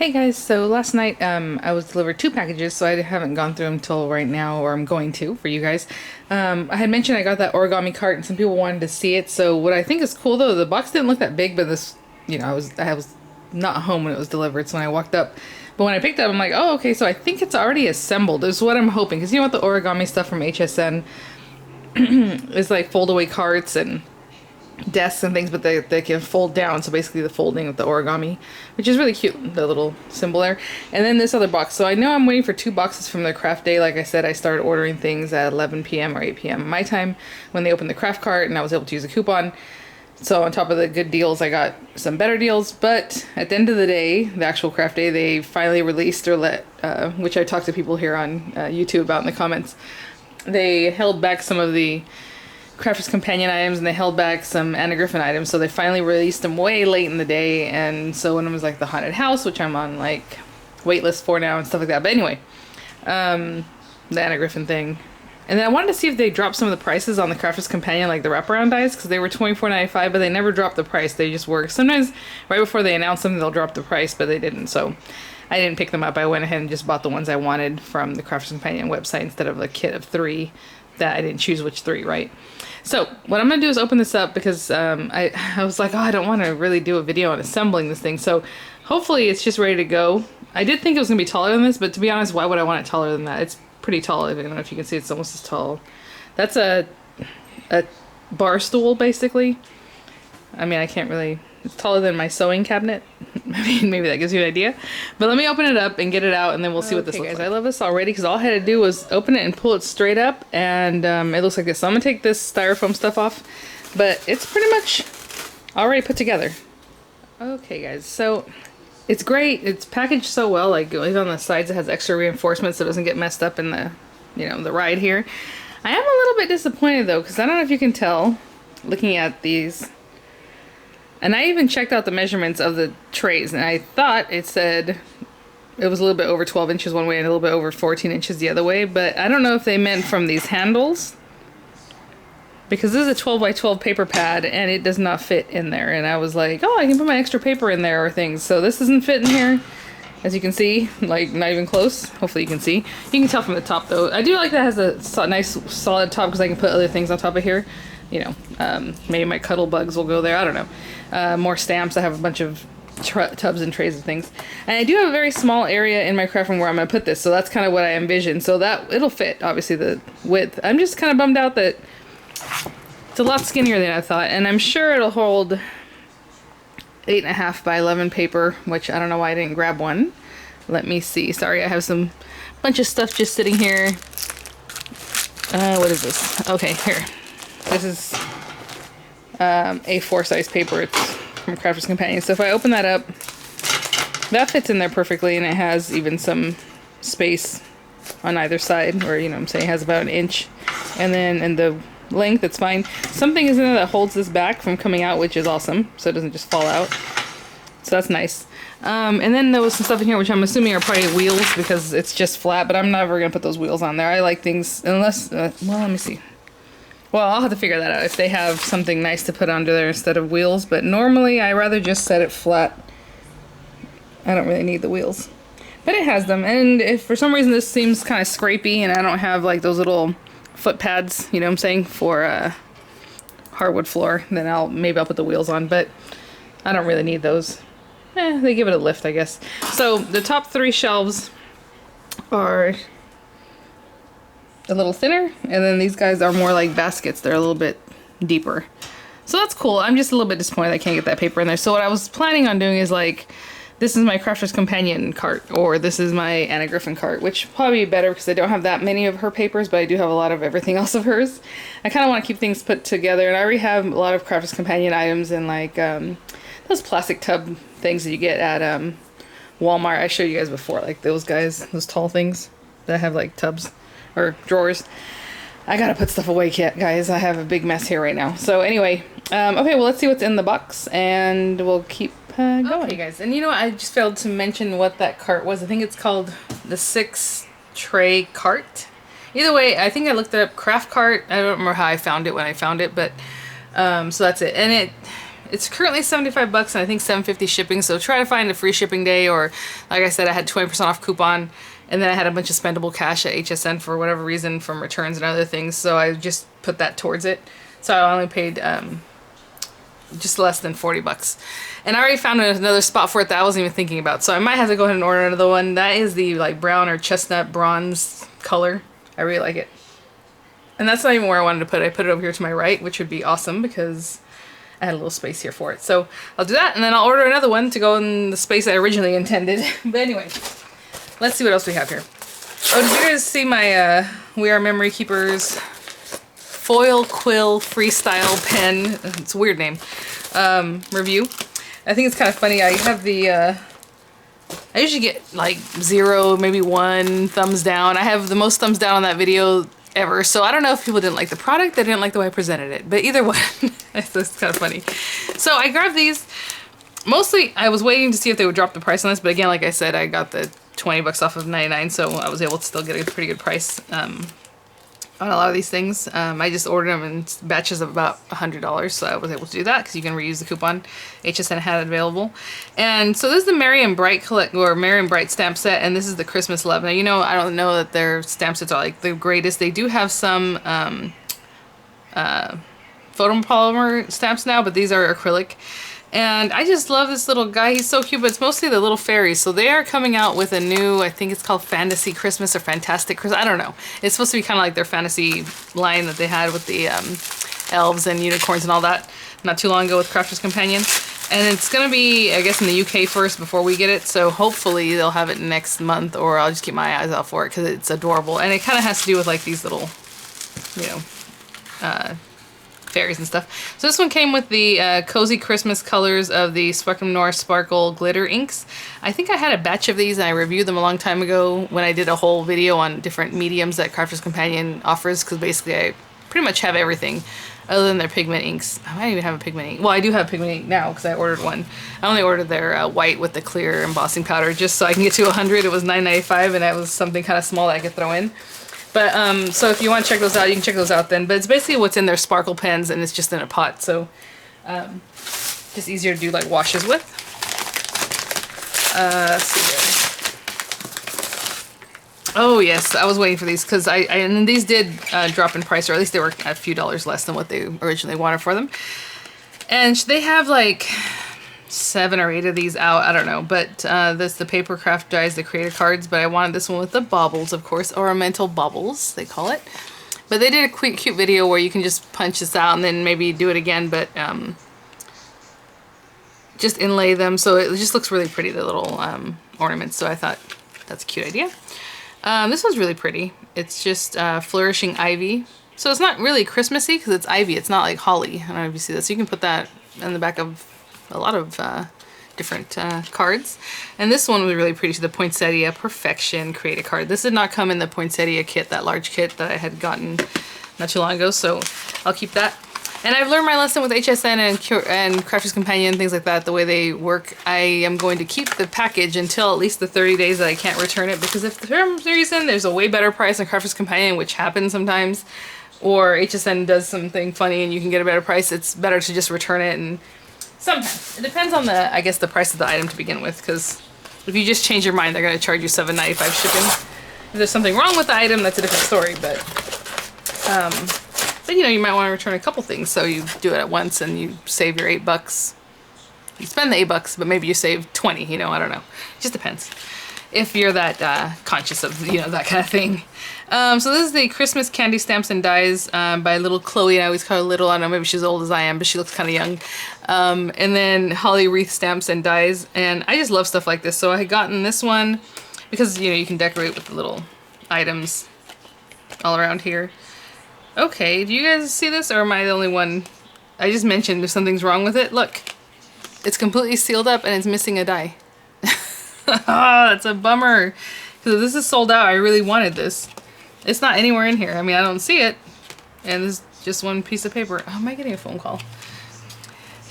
Hey guys, so last night I was delivered two packages, so I haven't gone through them till right now, or I'm going to for you guys. I had mentioned I got that origami cart, and some people wanted to see it. So what I think is cool though, the box didn't look that big, but this, I was not home when it was delivered, so when I walked up, but when I picked it up, I'm like, oh, okay, so I think it's already assembled. Is what I'm hoping, because you know what, the origami stuff from HSN is like fold away carts and desks and things, but they can fold down, so basically the folding of the origami, which is really cute, the little symbol there. And then this other box, so I know I'm waiting for two boxes from their craft day. Like I said, I started ordering things at 11 p.m. or 8 p.m. my time when they opened the craft cart, and I was able to use a coupon. So on top of the good deals, I got some better deals. But at the end of the day, the actual craft day, they finally released or which I talked to people here on YouTube about in the comments, they held back some of the Crafter's Companion items, and they held back some Anna Griffin items, so they finally released them way late in the day. And so when it was like the haunted house, which I'm on like waitlist for now and stuff like that, but anyway, the Anna Griffin thing. And then I wanted to see if they dropped some of the prices on the Crafter's Companion, like the wraparound dies, because they were $24.95, but they never dropped the price. They just work. Sometimes right before they announce something, they'll drop the price, but they didn't. So I didn't pick them up. I went ahead and just bought the ones I wanted from the Crafter's Companion website instead of a kit of 3 that I didn't choose which 3, right? So what I'm going to do is open this up, because I was like, oh, I don't want to really do a video on assembling this thing. So hopefully it's just ready to go. I did think it was going to be taller than this, but to be honest, why would I want it taller than that? It's pretty tall. I don't know if you can see, it's almost as tall. That's a bar stool, basically. I mean, I can't really... It's taller than my sewing cabinet. I mean, maybe that gives you an idea. But let me open it up and get it out, and then we'll see what this looks like. I love this already, because all I had to do was open it and pull it straight up, and it looks like this. So I'm going to take this styrofoam stuff off, but it's pretty much already put together. Okay, guys, so it's great. It's packaged so well. Like, even on the sides, it has extra reinforcements so it doesn't get messed up in the, the ride here. I am a little bit disappointed, though, because I don't know if you can tell, looking at these... And I even checked out the measurements of the trays, and I thought it said it was a little bit over 12 inches one way and a little bit over 14 inches the other way, but I don't know if they meant from these handles, because this is a 12 by 12 paper pad and it does not fit in there. And I was like, oh, I can put my extra paper in there or things. So this doesn't fit in here, as you can see, like not even close. Hopefully you can see. You can tell from the top though. I do like that it has a nice solid top, because I can put other things on top of here. Maybe my cuddle bugs will go there. I don't know. More stamps. I have a bunch of tubs and trays and things. And I do have a very small area in my craft room where I'm going to put this. So that's kind of what I envisioned. So that it'll fit, obviously, the width. I'm just kind of bummed out that it's a lot skinnier than I thought. And I'm sure it'll hold 8.5 by 11 paper, which I don't know why I didn't grab one. Let me see. Sorry, I have some bunch of stuff just sitting here. What is this? Okay, here. This is A4 size paper. It's from Crafter's Companion. So if I open that up, that fits in there perfectly, and it has even some space on either side, or I'm saying it has about 1 inch. And then in the length, it's fine. Something is in there that holds this back from coming out, which is awesome, so it doesn't just fall out. So that's nice. And then there was some stuff in here which I'm assuming are probably wheels, because it's just flat, but I'm never going to put those wheels on there. I like things, unless, well, let me see. Well, I'll have to figure that out if they have something nice to put under there instead of wheels, but normally I rather just set it flat. I don't really need the wheels, but it has them. And if for some reason this seems kind of scrapey and I don't have like those little foot pads, you know what I'm saying, for hardwood floor, then maybe I'll put the wheels on, but I don't really need those. They give it a lift, I guess. So the top 3 shelves are a little thinner, and then these guys are more like baskets. They're a little bit deeper, so that's cool. I'm just a little bit disappointed I can't get that paper in there. So what I was planning on doing is like, this is my Crafter's Companion cart, or this is my Anna Griffin cart, which probably be better because I don't have that many of her papers, but I do have a lot of everything else of hers. I kind of want to keep things put together, and I already have a lot of Crafter's Companion items in like those plastic tub things that you get at Walmart. I showed you guys before, like those guys, those tall things that have like tubs or drawers. I gotta put stuff away, guys. I have a big mess here right now. So anyway, okay, well, let's see what's in the box, and we'll keep going. Okay, guys, and you know what? I just failed to mention what that cart was. I think it's called the 6 tray cart. Either way, I think I looked it up, craft cart. I don't remember how I found it when I found it, but so that's it. And It's currently 75 bucks and I think $7.50 shipping, so try to find a free shipping day, or like I said, I had 20% off coupon, and then I had a bunch of spendable cash at HSN for whatever reason from returns and other things, so I just put that towards it. So I only paid just less than 40 bucks. And I already found another spot for it that I wasn't even thinking about, so I might have to go ahead and order another one. That is the like brown or chestnut bronze color. I really like it. And that's not even where I wanted to put it. I put it over here to my right, which would be awesome because I had a little space here for it. So I'll do that, and then I'll order another one to go in the space I originally intended. But anyway, let's see what else we have here. Oh, did you guys see my We Are Memory Keepers foil quill freestyle pen, it's a weird name, review? I think it's kind of funny. I have the I usually get like 0, maybe 1 thumbs down. I have the most thumbs down on that video ever, so I don't know if people didn't like the product, they didn't like the way I presented it, but either way, it's kind of funny. So I grabbed these. Mostly I was waiting to see if they would drop the price on this, but again, like I said, I got the 20 bucks off of 99, so I was able to still get a pretty good price on a lot of these things. I just ordered them in batches of about $100, so I was able to do that because you can reuse the coupon. HSN had it available. And so this is the Merry and Bright Merry and Bright stamp set, and this is the Christmas Love. Now, you know, I don't know that their stamp sets are like the greatest. They do have some photopolymer stamps now, but these are acrylic. And I just love this little guy. He's so cute, but it's mostly the little fairies. So they are coming out with a new, I think it's called Fantasy Christmas or Fantastic Christmas. I don't know. It's supposed to be kind of like their fantasy line that they had with the elves and unicorns and all that not too long ago with Crafter's Companion. And it's going to be, I guess, in the UK first before we get it. So hopefully they'll have it next month, or I'll just keep my eyes out for it because it's adorable. And it kind of has to do with like these little, you know, fairies and stuff. So this one came with the cozy Christmas colors of the Spectrum Noir Sparkle glitter inks. I think I had a batch of these and I reviewed them a long time ago when I did a whole video on different mediums that Crafter's Companion offers, because basically I pretty much have everything other than their pigment inks. I might even have a pigment ink. Well, I do have pigment ink now because I ordered one. I only ordered their white with the clear embossing powder just so I can get to 100. It was $9.95 and that was something kind of small that I could throw in. But, so if you want to check those out, you can check those out then. But it's basically what's in their sparkle pens, and it's just in a pot. So, just easier to do, like, washes with. Let's see here. Oh, yes, I was waiting for these, because and these did drop in price, or at least they were a few dollars less than what they originally wanted for them. And they have, like 7 or 8 of these out, I don't know, but this the paper craft dies, the creator cards, but I wanted this one with the baubles, of course, ornamental baubles they call it. But they did a cute video where you can just punch this out and then maybe do it again, but just inlay them, so it just looks really pretty, the little ornaments. So I thought that's a cute idea. This one's really pretty. It's just flourishing ivy, so it's not really Christmassy because it's ivy, it's not like holly. I don't know if you see this. You can put that in the back of a lot of different cards. And this one was really pretty, the Poinsettia Perfection Creator card. This did not come in the Poinsettia kit, that large kit that I had gotten not too long ago, so I'll keep that. And I've learned my lesson with HSN and Crafter's Companion and things like that, the way they work. I am going to keep the package until at least the 30 days that I can't return it, because if for some reason there's a way better price on Crafter's Companion, which happens sometimes, or HSN does something funny and you can get a better price, it's better to just return it. And sometimes. It depends on the, I guess, the price of the item to begin with, because if you just change your mind, they're going to charge you $7.95 shipping. If there's something wrong with the item, that's a different story, but you know, you might want to return a couple things, so you do it at once and you save your $8. You spend the $8, but maybe you save 20, you know, I don't know. It just depends. If you're that conscious of, you know, that kind of thing. So this is the Christmas Candy Stamps and Dies by little Chloe. I always call her little. I don't know, maybe she's as old as I am, but she looks kind of young. And then Holly Wreath Stamps and Dies. And I just love stuff like this. So I had gotten this one because, you know, you can decorate with the little items all around here. Okay, do you guys see this, or am I the only one? I just mentioned if something's wrong with it. Look, it's completely sealed up and it's missing a die. Oh, that's a bummer. Because if this is sold out, I really wanted this. It's not anywhere in here. I mean, I don't see it. And this is just one piece of paper. Oh, am I getting a phone call?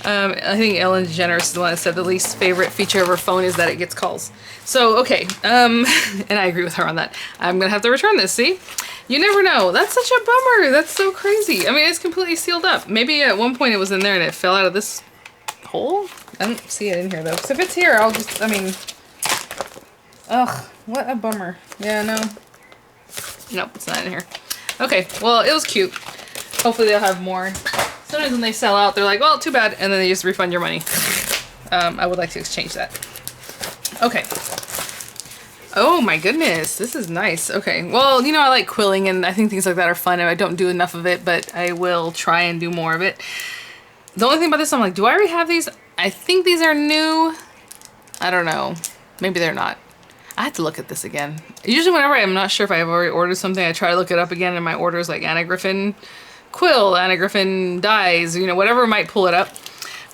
I think Ellen DeGeneres is the one that said the least favorite feature of her phone is that it gets calls. So, okay. And I agree with her on that. I'm going to have to return this, see? You never know. That's such a bummer. That's so crazy. I mean, it's completely sealed up. Maybe at one point it was in there and it fell out of this hole? I don't see it in here though. So if it's here, I'll just, I mean, ugh, what a bummer. Yeah, no. Nope, it's not in here. Okay, well, it was cute. Hopefully they'll have more. Sometimes when they sell out, they're like, well, too bad, and then they just refund your money. I would like to exchange that. Okay. Oh my goodness, this is nice. Okay, well, you know, I like quilling and I think things like that are fun and I don't do enough of it, but I will try and do more of it. The only thing about this, I'm like, do I already have these? I think these are new. I don't know. Maybe they're not. I have to look at this again. Usually whenever I'm not sure if I've already ordered something, I try to look it up again and my orders like Anna Griffin quill, Anna Griffin dyes, you know, whatever might pull it up.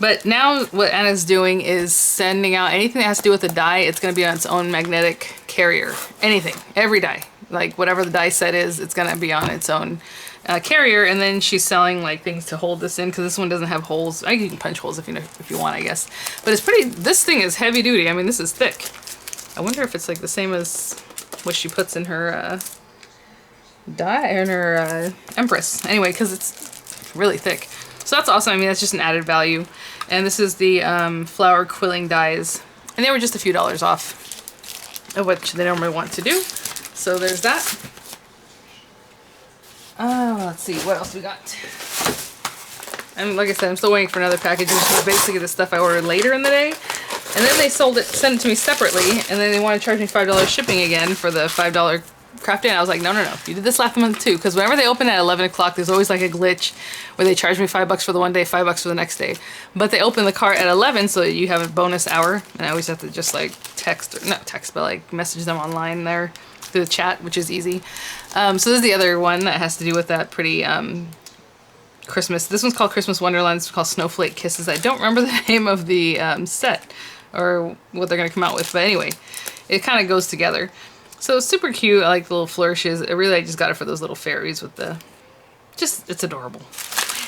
But now what Anna's doing is sending out anything that has to do with the dye. It's going to be on its own magnetic carrier. Anything, every dye, like whatever the dye set is, it's going to be on its own carrier. And then she's selling like things to hold this in because this one doesn't have holes. You can punch holes if you want, I guess. But it's pretty. This thing is heavy duty. I mean, this is thick. I wonder if it's like the same as what she puts in her dye in her Empress. Anyway, because it's really thick. So that's awesome. I mean, that's just an added value. And this is the flower quilling dyes. And they were just a few dollars off of what they normally want to do. So there's that. Let's see, what else we got? And like I said, I'm still waiting for another package. This is basically the stuff I ordered later in the day. And then they sent it to me separately. And then they want to charge me $5 shipping again for the $5 craft day. And I was like, no, you did this last month too. Because whenever they open at 11 o'clock, there's always like a glitch where they charge me $5 for the one day, $5 for the next day. But they open the cart at 11, so you have a bonus hour. And I always have to just like text, or not text, but like message them online there through the chat, which is easy. So this is the other one that has to do with that pretty Christmas. This one's called Christmas Wonderland. It's called Snowflake Kisses. I don't remember the name of the set or what they're going to come out with. But anyway, it kind of goes together. So it's super cute. I like the little flourishes. I just got it for those little fairies with the, it's adorable.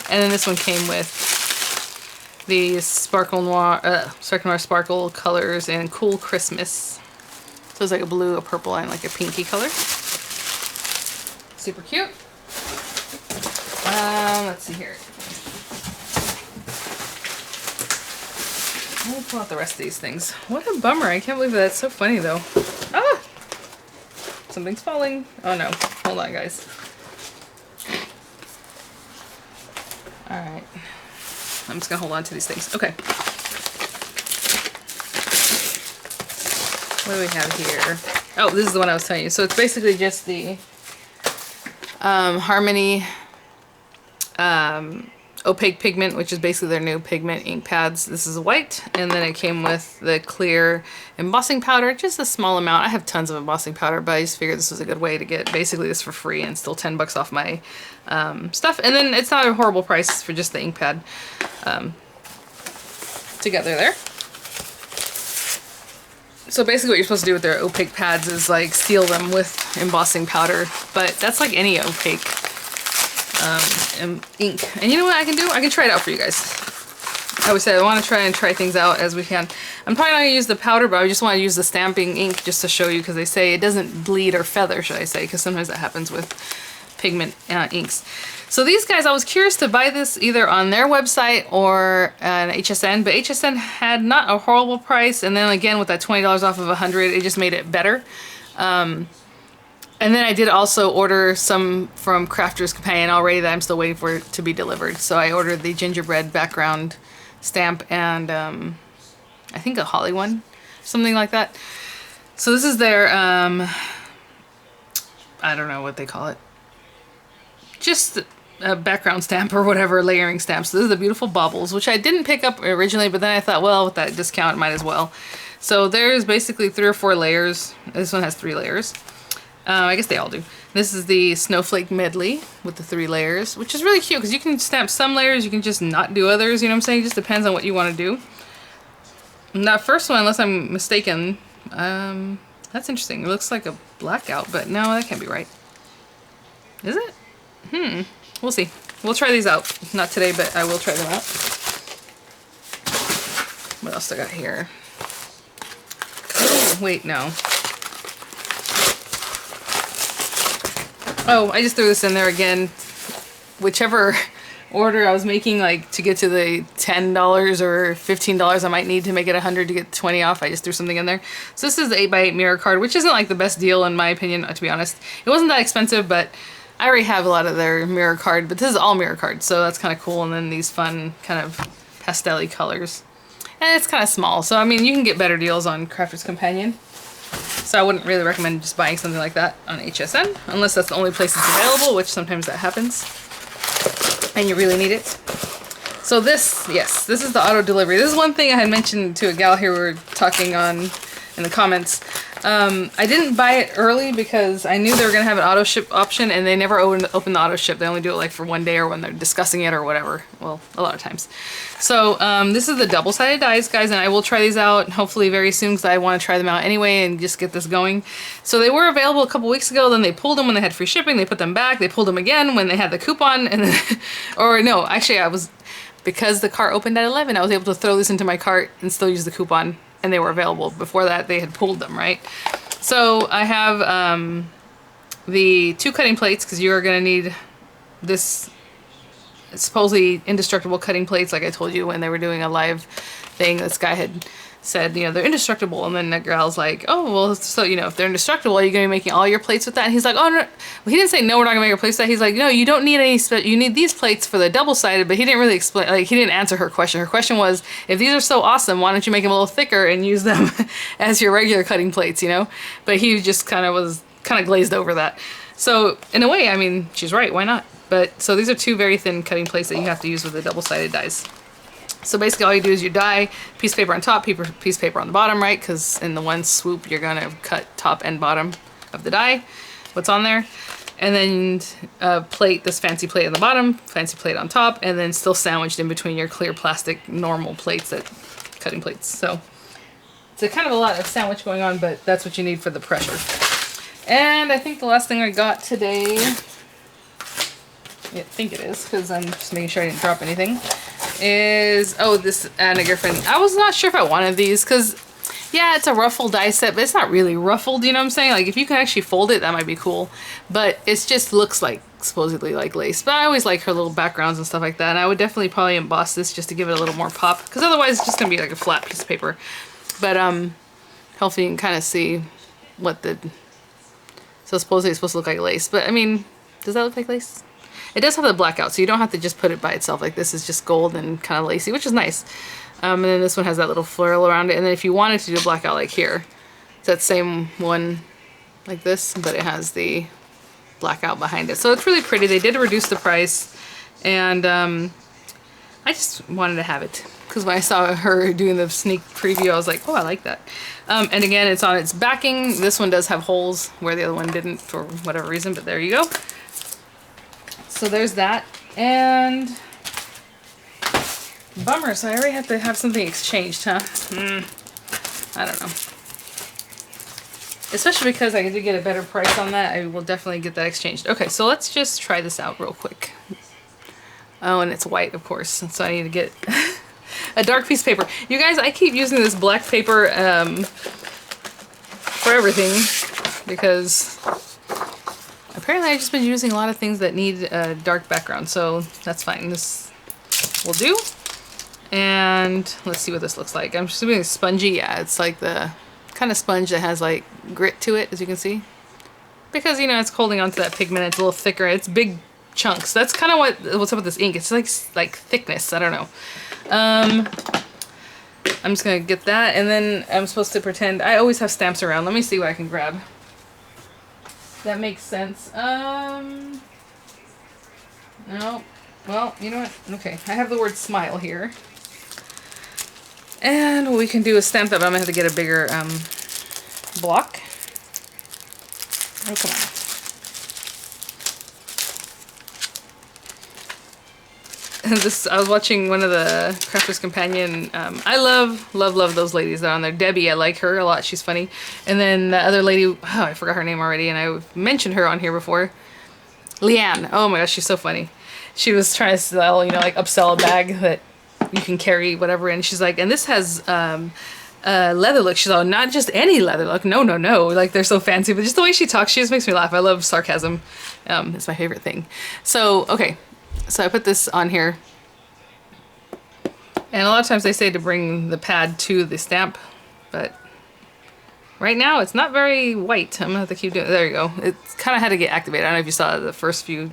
And then this one came with the Sparkle Noir Sparkle colors and Cool Christmas. So it's like a blue, a purple, and like a pinky color. Super cute. Let's see here. Let me pull out the rest of these things. What a bummer. I can't believe that's so funny though. Ah! Something's falling. Oh no. Hold on, guys. Alright. I'm just gonna hold on to these things. Okay. What do we have here? Oh, this is the one I was telling you. So it's basically just the Harmony opaque pigment, which is basically their new pigment ink pads. This is white, and then it came with the clear embossing powder, just a small amount. I have tons of embossing powder, but I just figured this was a good way to get basically this for free and still $10 off my stuff. And then it's not a horrible price for just the ink pad together there. So basically what you're supposed to do with their opaque pads is like seal them with embossing powder, but that's like any opaque ink. And you know what I can do? I can try it out for you guys. I always say I want to try things out as we can. I'm probably not going to use the powder, but I just want to use the stamping ink just to show you, because they say it doesn't bleed or feather, should I say, because sometimes that happens with pigment inks. So these guys, I was curious to buy this either on their website or an HSN, but HSN had not a horrible price, and then again with that $20 off of 100, it just made it better. And then I did also order some from Crafter's Companion already that I'm still waiting for it to be delivered. So I ordered the gingerbread background stamp and I think a holly one, something like that. So this is their, I don't know what they call it. Just a background stamp or whatever, layering stamp. So this is the beautiful baubles, which I didn't pick up originally, but then I thought, well, with that discount, might as well. So there's basically 3 or 4 layers. This one has 3 layers. I guess they all do. This is the Snowflake Medley with the 3 layers, which is really cute because you can stamp some layers, you can just not do others, you know what I'm saying? It just depends on what you want to do. And that first one, unless I'm mistaken, that's interesting. It looks like a blackout, but no, that can't be right. Is it? We'll see. We'll try these out. Not today, but I will try them out. What else do I got here? Oh, wait, no. Oh, I just threw this in there again. Whichever order I was making, like to get to the $10 or $15 I might need to make it 100 to get 20 off. I just threw something in there. So this is the 8x8 mirror card, which isn't like the best deal in my opinion, to be honest. It wasn't that expensive, but I already have a lot of their mirror card, but this is all mirror cards, so that's kind of cool. And then these fun kind of pastel-y colors. And it's kind of small, so I mean, you can get better deals on Crafter's Companion. So I wouldn't really recommend just buying something like that on HSN, unless that's the only place it's available, which sometimes that happens, and you really need it. So this, yes, this is the auto delivery. This is one thing I had mentioned to a gal here we were talking on in the comments. I didn't buy it early because I knew they were going to have an auto ship option, and they never open the auto ship. They only do it like for one day or when they're discussing it or whatever. Well, a lot of times. So this is the double-sided dies, guys, and I will try these out hopefully very soon because I want to try them out anyway and just get this going. So they were available a couple weeks ago, then they pulled them when they had free shipping, they put them back, they pulled them again when they had the coupon, and then, or no, actually because the cart opened at 11, I was able to throw this into my cart and still use the coupon, and they were available. Before that, they had pulled them, right? So I have the 2 cutting plates, because you are going to need this supposedly indestructible cutting plates, like I told you when they were doing a live thing. This guy had said, you know, they're indestructible, and then that girl's like, oh, well, so, you know, if they're indestructible, are you going to be making all your plates with that? And he's like, oh, no. Well, he didn't say, no, we're not going to make your plates with that. He's like, no, you don't need any, you need these plates for the double-sided, but he didn't really explain, like, he didn't answer her question. Her question was, if these are so awesome, why don't you make them a little thicker and use them as your regular cutting plates, you know? But he just kind of glazed over that. So, in a way, I mean, she's right, why not? But, so these are 2 very thin cutting plates that you have to use with the double-sided dies. So basically all you do is you die, piece of paper on top, piece of paper on the bottom, right? Because in the one swoop, you're going to cut top and bottom of the die, what's on there. And then a plate, this fancy plate on the bottom, fancy plate on top, and then still sandwiched in between your clear plastic normal plates, cutting plates. So it's a kind of a lot of sandwich going on, but that's what you need for the pressure. And I think the last thing I got today, I think it is, because I'm just making sure I didn't drop anything, is, oh, this Anna Griffin. I was not sure if I wanted these, because, yeah, it's a ruffled die set, but it's not really ruffled, you know what I'm saying? Like, if you can actually fold it, that might be cool. But it just looks like, supposedly, like lace. But I always like her little backgrounds and stuff like that, and I would definitely probably emboss this just to give it a little more pop, because otherwise it's just going to be like a flat piece of paper. But, hopefully you can kind of see what the... So supposedly it's supposed to look like lace, but, I mean, does that look like lace? It does have the blackout, so you don't have to just put it by itself. Like, this is just gold and kind of lacy, which is nice. And then this one has that little floral around it. And then if you wanted to do a blackout like here, it's that same one like this, but it has the blackout behind it. So it's really pretty. They did reduce the price, and I just wanted to have it. Because when I saw her doing the sneak preview, I was like, oh, I like that. And again, it's on its backing. This one does have holes where the other one didn't for whatever reason, but there you go. So there's that, and bummer, so I already have to have something exchanged, huh? I don't know. Especially because I did get a better price on that, I will definitely get that exchanged. Okay, so let's just try this out real quick. Oh, and it's white, of course, so I need to get a dark piece of paper. You guys, I keep using this black paper for everything, because... apparently I've just been using a lot of things that need a dark background, so that's fine. This will do. And let's see what this looks like. I'm just doing spongy. Yeah, it's like the kind of sponge that has like grit to it, as you can see. Because, you know, it's holding onto that pigment. It's a little thicker. It's big chunks. That's kind of what's up with this ink. It's like thickness. I don't know. I'm just going to get that, and then I'm supposed to pretend. I always have stamps around. Let me see what I can grab. That makes sense. No. Well, you know what? Okay, I have the word smile here. And what we can do is stamp that, but I'm going to have to get a bigger block. Oh, come on. This, I was watching one of the Crafter's Companion. I love those ladies that are on there. Debbie, I like her a lot. She's funny. And then the other lady, oh, I forgot her name already, and I mentioned her on here before. Leanne. Oh my gosh, she's so funny. She was trying to sell, you know, like upsell a bag that you can carry whatever in. She's like, and this has leather look. She's all, not just any leather look. No. Like, they're so fancy. But just the way she talks, she just makes me laugh. I love sarcasm. It's my favorite thing. So, okay. So I put this on here. And a lot of times they say to bring the pad to the stamp, but right now it's not very white. I'm gonna have to keep doing it. There you go. It's kind of had to get activated. I don't know if you saw the first few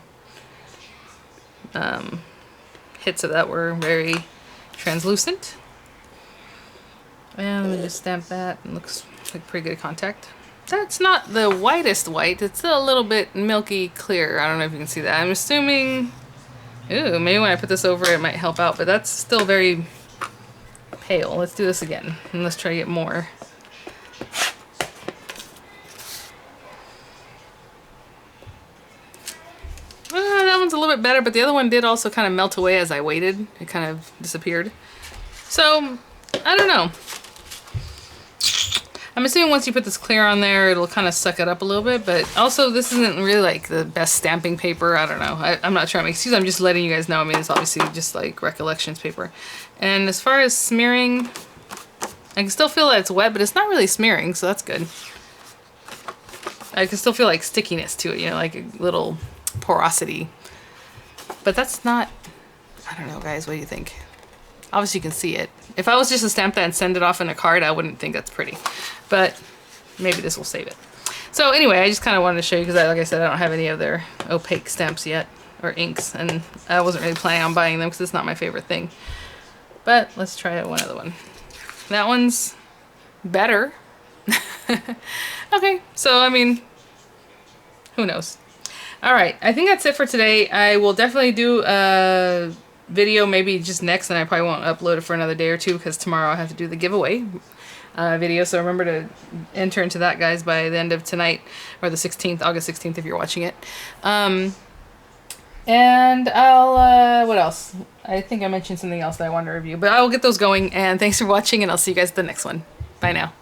hits of that were very translucent. And let me just stamp that. It looks like pretty good contact. That's not the whitest white. It's still a little bit milky clear. I don't know if you can see that. I'm assuming... Ooh, maybe when I put this over it might help out, but that's still very pale. Let's do this again, and let's try to get more. That one's a little bit better, but the other one did also kind of melt away as I waited. It kind of disappeared. So, I don't know. I'm assuming once you put this clear on there, it'll kind of suck it up a little bit, but also this isn't really like the best stamping paper. I don't know. I'm not trying to make excuses. I'm just letting you guys know. I mean, it's obviously just like recollections paper. And as far as smearing, I can still feel that it's wet, but it's not really smearing, so that's good. I can still feel like stickiness to it, you know, like a little porosity. But that's not, I don't know, guys, what do you think? Obviously you can see it. If I was just to stamp that and send it off in a card, I wouldn't think that's pretty. But maybe this will save it. So anyway, I just kind of wanted to show you because, like I said, I don't have any of their opaque stamps yet, or inks, and I wasn't really planning on buying them because it's not my favorite thing. But let's try one other one. That one's better. Okay, so I mean, who knows? All right, I think that's it for today. I will definitely do a video maybe just next, and I probably won't upload it for another day or two because tomorrow I have to do the giveaway video. So remember to enter into that, guys, by the end of tonight, or the 16th, August 16th if you're watching it. And I'll, what else? I think I mentioned something else that I wanted to review, but I will get those going, and thanks for watching, and I'll see you guys at the next one. Bye now.